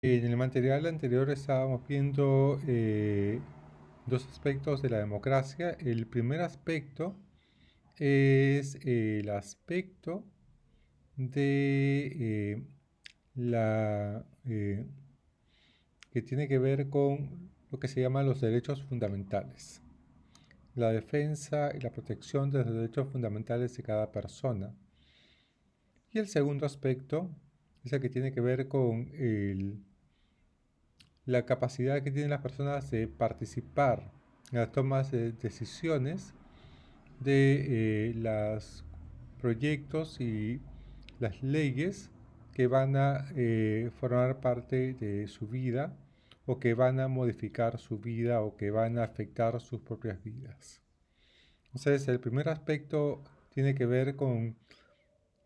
En el material anterior estábamos viendo dos aspectos de la democracia. El primer aspecto es el aspecto de la que tiene que ver con lo que se llaman los derechos fundamentales, la defensa y la protección de los derechos fundamentales de cada persona. Y el segundo aspecto es el que tiene que ver con la capacidad que tienen las personas de participar en las tomas de decisiones de los proyectos y las leyes que van a formar parte de su vida o que van a modificar su vida o que van a afectar sus propias vidas. Entonces, el primer aspecto tiene que ver con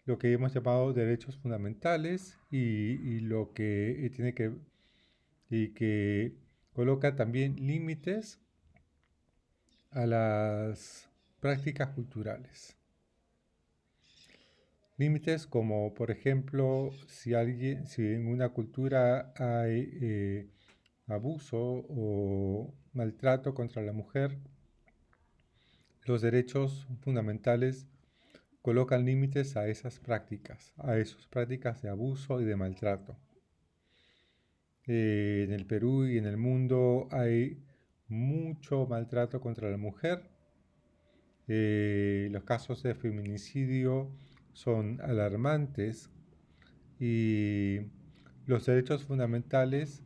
lo que hemos llamado derechos fundamentales y lo que tiene que coloca también límites a las prácticas culturales. Límites como, por ejemplo, si en una cultura hay abuso o maltrato contra la mujer, los derechos fundamentales colocan límites a esas prácticas de abuso y de maltrato. En el Perú y en el mundo hay mucho maltrato contra la mujer. Los casos de feminicidio son alarmantes y los derechos fundamentales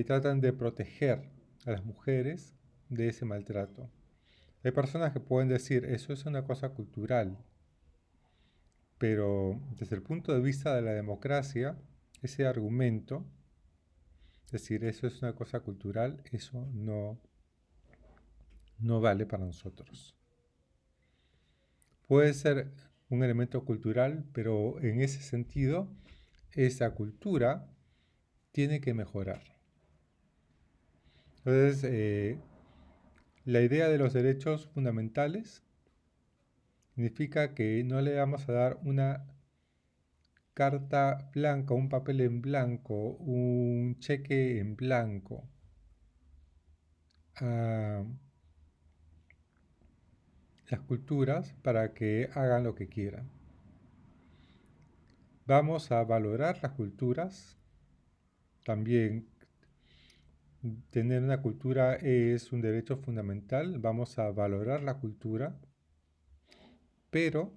tratan de proteger a las mujeres de ese maltrato. Hay personas que pueden decir, eso es una cosa cultural, pero desde el punto de vista de la democracia, ese argumento, es decir, eso es una cosa cultural, eso no vale para nosotros. Puede ser un elemento cultural, pero en ese sentido, esa cultura tiene que mejorar. Entonces, la idea de los derechos fundamentales significa que no le vamos a dar una carta blanca, un papel en blanco, un cheque en blanco a las culturas para que hagan lo que quieran. Vamos a valorar las culturas. También tener una cultura es un derecho fundamental. Vamos a valorar la cultura, pero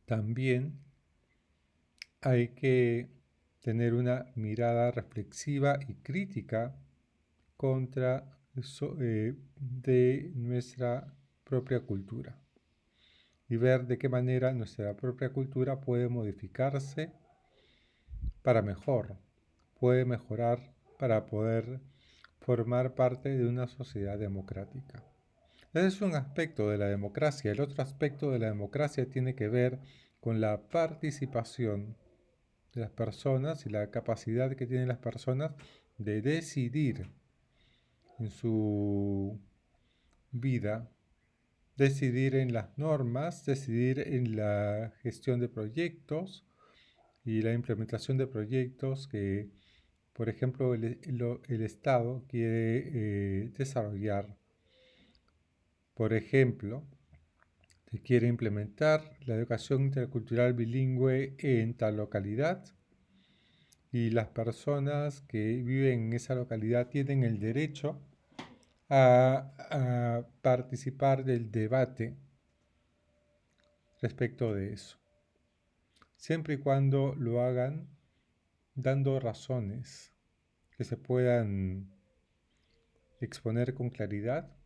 también hay que tener una mirada reflexiva y crítica contra de nuestra propia cultura y ver de qué manera nuestra propia cultura puede modificarse para mejor, puede mejorar para poder formar parte de una sociedad democrática. Ese es un aspecto de la democracia. El otro aspecto de la democracia tiene que ver con la participación de las personas y la capacidad que tienen las personas de decidir en su vida, decidir en las normas, decidir en la gestión de proyectos y la implementación de proyectos que, por ejemplo, el Estado quiere desarrollar. Por ejemplo, se quiere implementar la educación intercultural bilingüe en tal localidad y las personas que viven en esa localidad tienen el derecho a participar del debate respecto de eso, siempre y cuando lo hagan dando razones que se puedan exponer con claridad,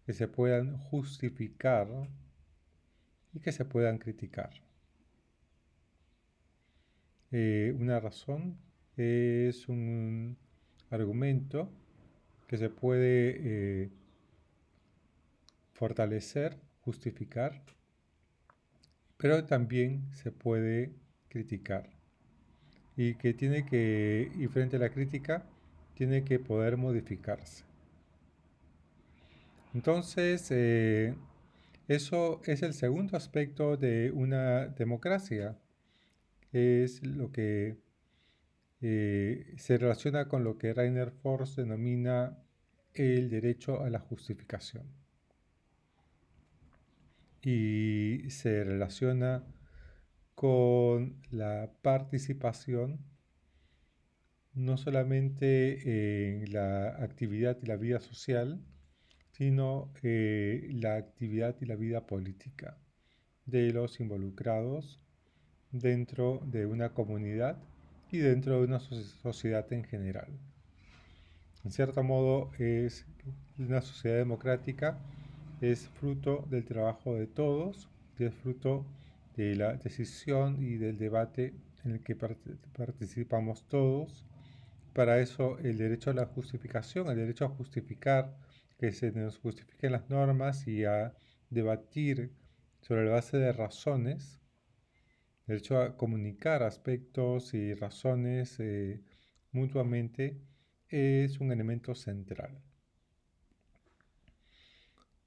que se puedan justificar y que se puedan criticar. Una razón es un argumento que se puede fortalecer, justificar, pero también se puede criticar y frente a la crítica tiene que poder modificarse. Entonces, eso es el segundo aspecto de una democracia, es lo que se relaciona con lo que Rainer Forst denomina el derecho a la justificación. Y se relaciona con la participación no solamente en la actividad y la vida social, sino la actividad y la vida política de los involucrados dentro de una comunidad y dentro de una sociedad en general. En cierto modo, una sociedad democrática es fruto del trabajo de todos, es fruto de la decisión y del debate en el que participamos todos. Para eso el derecho a la justificación, el derecho a justificar, que se nos justifiquen las normas y a debatir sobre la base de razones, el derecho a comunicar aspectos y razones mutuamente, es un elemento central.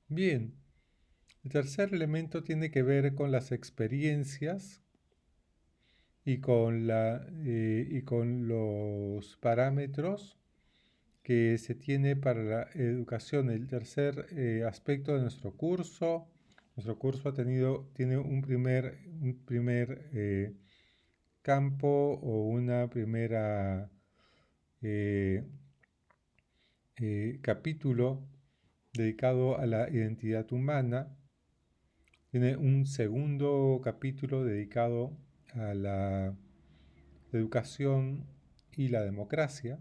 Bien, el tercer elemento tiene que ver con las experiencias y con los parámetros que se tiene para la educación. El tercer aspecto de nuestro curso tiene un primer campo o una primera capítulo dedicado a la identidad humana. Tiene un segundo capítulo dedicado a la educación y la democracia.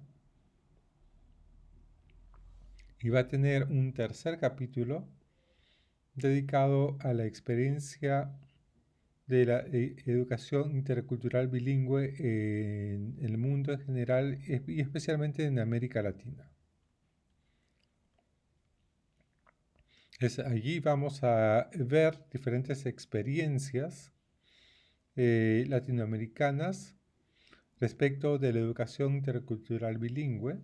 Y va a tener un tercer capítulo dedicado a la experiencia de la educación intercultural bilingüe en el mundo en general y especialmente en América Latina. Allí vamos a ver diferentes experiencias latinoamericanas respecto de la educación intercultural bilingüe.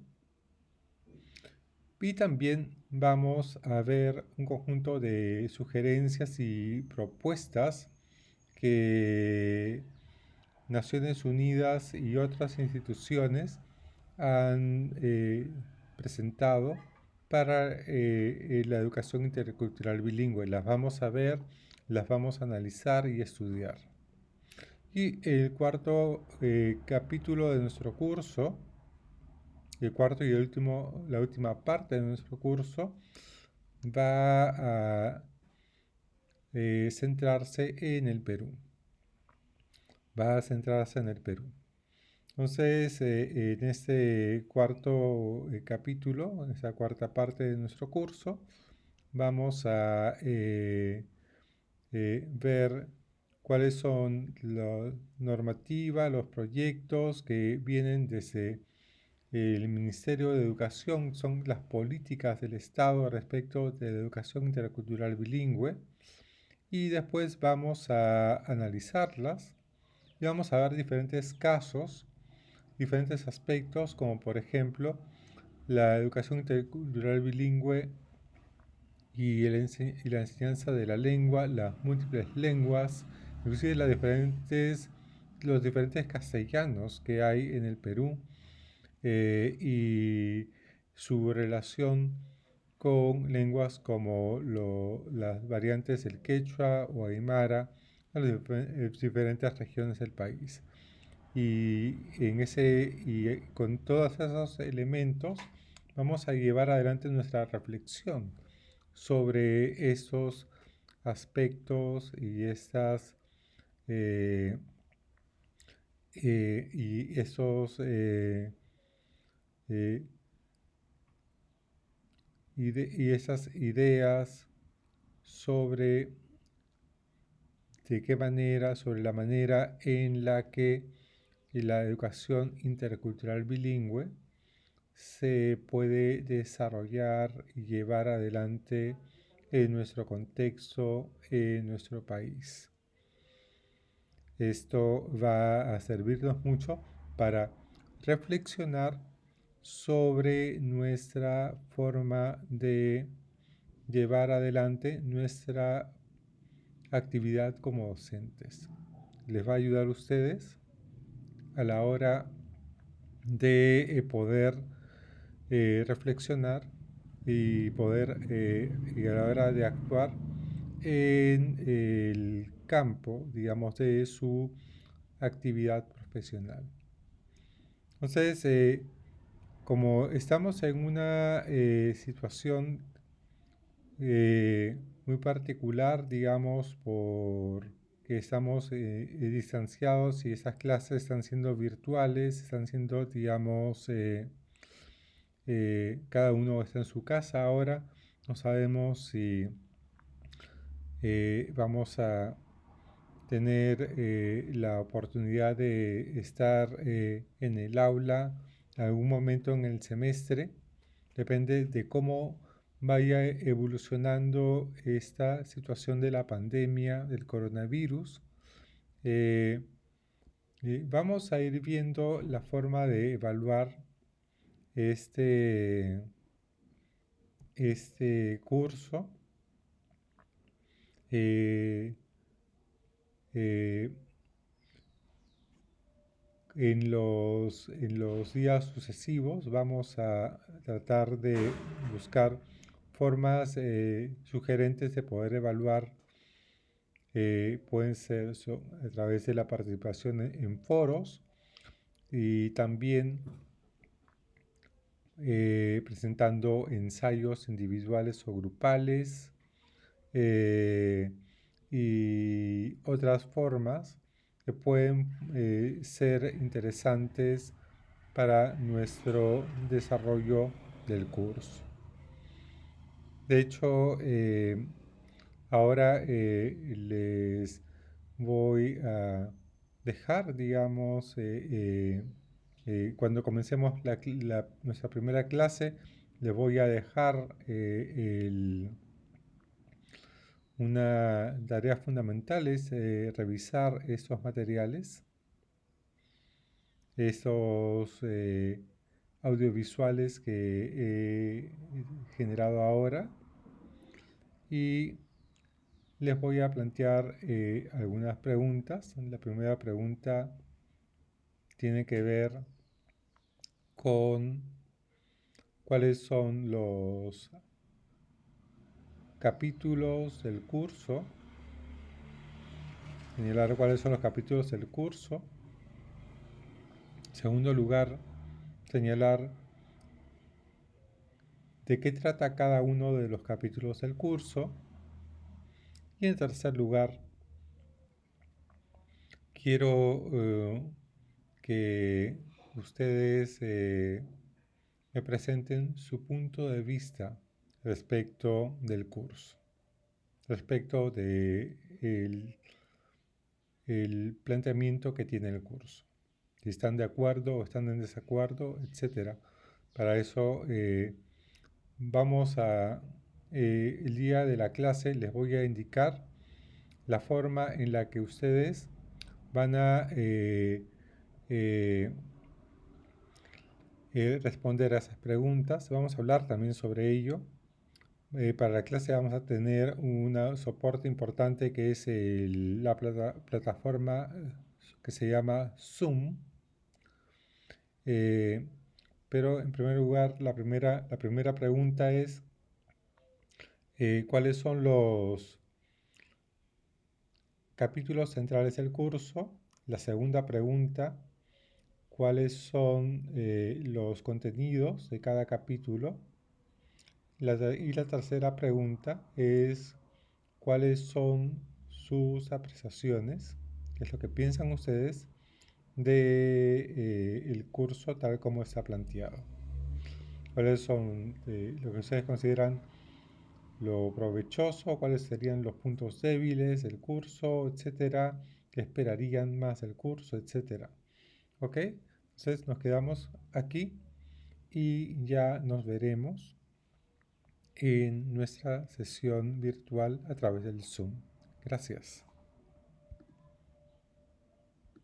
Y también vamos a ver un conjunto de sugerencias y propuestas que Naciones Unidas y otras instituciones han presentado para la educación intercultural bilingüe. Las vamos a ver, las vamos a analizar y estudiar. Y el cuarto capítulo de nuestro curso, el cuarto y la última parte de nuestro curso, va a centrarse en el Perú. Entonces, en este cuarto capítulo, en esta cuarta parte de nuestro curso, vamos a ver cuáles son la normativa, los proyectos que vienen desde el Ministerio de Educación, son las políticas del Estado respecto de la educación intercultural bilingüe, y después vamos a analizarlas y vamos a ver diferentes casos, diferentes aspectos, como por ejemplo la educación intercultural bilingüe y la enseñanza de la lengua, las múltiples lenguas, inclusive los diferentes castellanos que hay en el Perú y su relación con lenguas como las variantes del quechua o aymara en las diferentes regiones del país. Y con todos esos elementos vamos a llevar adelante nuestra reflexión sobre estos aspectos y estas y esos y esas ideas sobre sobre la manera en la que la educación intercultural bilingüe se puede desarrollar y llevar adelante en nuestro contexto, en nuestro país. Esto va a servirnos mucho para reflexionar sobre nuestra forma de llevar adelante nuestra actividad como docentes. Les va a ayudar a ustedes a la hora de poder reflexionar y poder, y a la hora de actuar en el campo, digamos, de su actividad profesional. Entonces, como estamos en una situación muy particular, digamos, porque estamos distanciados y esas clases están siendo virtuales, están siendo, digamos, cada uno está en su casa ahora, no sabemos si vamos a tener la oportunidad de estar en el aula en algún momento en el semestre. Depende de cómo vaya evolucionando esta situación de la pandemia del coronavirus. Vamos a ir viendo la forma de evaluar este curso. Eh, eh, en los días sucesivos vamos a tratar de buscar formas sugerentes de poder evaluar. Pueden ser a través de la participación en foros y también presentando ensayos individuales o grupales y otras formas que pueden ser interesantes para nuestro desarrollo del curso. De hecho, ahora les voy a dejar, digamos, cuando comencemos nuestra primera clase, les voy a dejar una tarea fundamental es revisar estos materiales, estos audiovisuales que he generado ahora, y les voy a plantear algunas preguntas. La primera pregunta tiene que ver con cuáles son los capítulos del curso, señalar cuáles son los capítulos del curso. En segundo lugar, señalar de qué trata cada uno de los capítulos del curso. Y en tercer lugar, quiero que ustedes me presenten su punto de vista respecto del curso, respecto de el planteamiento que tiene el curso. Si están de acuerdo o están en desacuerdo, etc. Para eso vamos a, el día de la clase les voy a indicar la forma en la que ustedes van a responder a esas preguntas. Vamos a hablar también sobre ello. Para la clase vamos a tener un soporte importante que es la plataforma que se llama Zoom. Pero en primer lugar, la primera pregunta es ¿cuáles son los capítulos centrales del curso? La segunda pregunta, ¿cuáles son los contenidos de cada capítulo? Y la tercera pregunta es ¿cuáles son sus apreciaciones? ¿Qué es lo que piensan ustedes de el curso tal como está planteado? ¿Cuáles son lo que ustedes consideran lo provechoso? ¿Cuáles serían los puntos débiles del curso, etcétera? ¿Qué esperarían más del curso, etcétera? ¿Ok? Entonces nos quedamos aquí y ya nos veremos en nuestra sesión virtual a través del Zoom. Gracias.